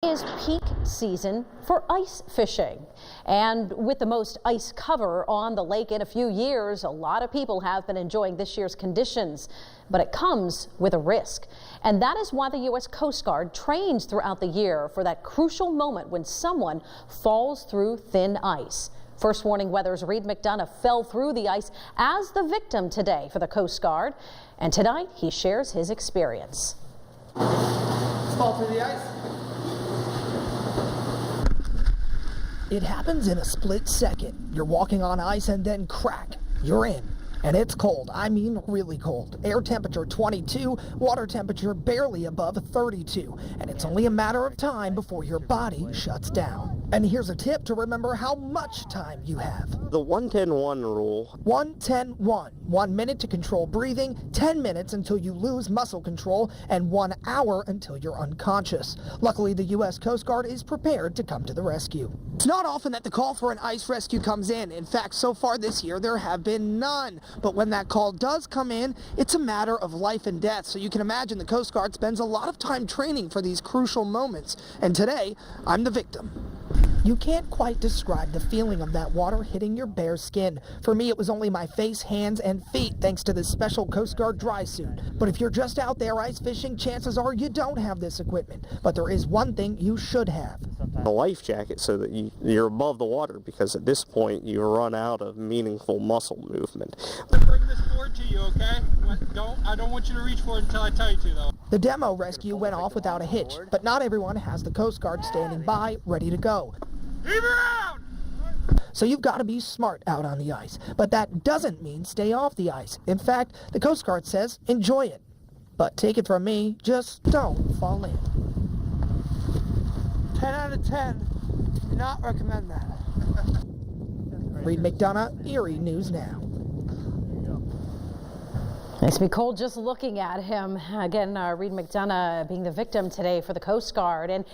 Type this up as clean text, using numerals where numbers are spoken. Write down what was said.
Is peak season for ice fishing. And with the most ice cover on the lake in a few years, a lot of people have been enjoying this year's conditions, but it comes with a risk. And that is why the U.S. Coast Guard trains throughout the year for that crucial moment when someone falls through thin ice. First Warning Weather's Reed McDonough fell through the ice as the victim today for the Coast Guard. And tonight he shares his experience. Fall through the ice. It happens in a split second. You're walking on ice and then crack, you're in. And it's cold, I mean really cold. Air temperature 22, water temperature barely above 32. And it's only a matter of time before your body shuts down. And here's a tip to remember how much time you have. The 1-10-1 rule. 1-10-1. 1 minute to control breathing, 10 minutes until you lose muscle control, and 1 hour until you're unconscious. Luckily, the U.S. Coast Guard is prepared to come to the rescue. It's not often that the call for an ice rescue comes in. In fact, so far this year, there have been none. But when that call does come in, it's a matter of life and death. So you can imagine the Coast Guard spends a lot of time training for these crucial moments. And today, I'm the victim. You can't quite describe the feeling of that water hitting your bare skin. For me, it was only my face, hands, and feet thanks to this special Coast Guard dry suit. But if you're just out there ice fishing, chances are you don't have this equipment. But there is one thing you should have. A life jacket so that you're above the water, because at this point you run out of meaningful muscle movement. Bring this board to you, okay? I don't want you to reach for it until I tell you to, though. The demo rescue went off without a hitch, but not everyone has the Coast Guard standing by, ready to go. Leave around! So you've got to be smart out on the ice. But that doesn't mean stay off the ice. In fact, the Coast Guard says enjoy it. But take it from me, just don't fall in. 10 out of 10. Do not recommend that. Reed McDonough, Erie News Now. Makes me cold just looking at him. Again, Reed McDonough being the victim today for the Coast Guard. And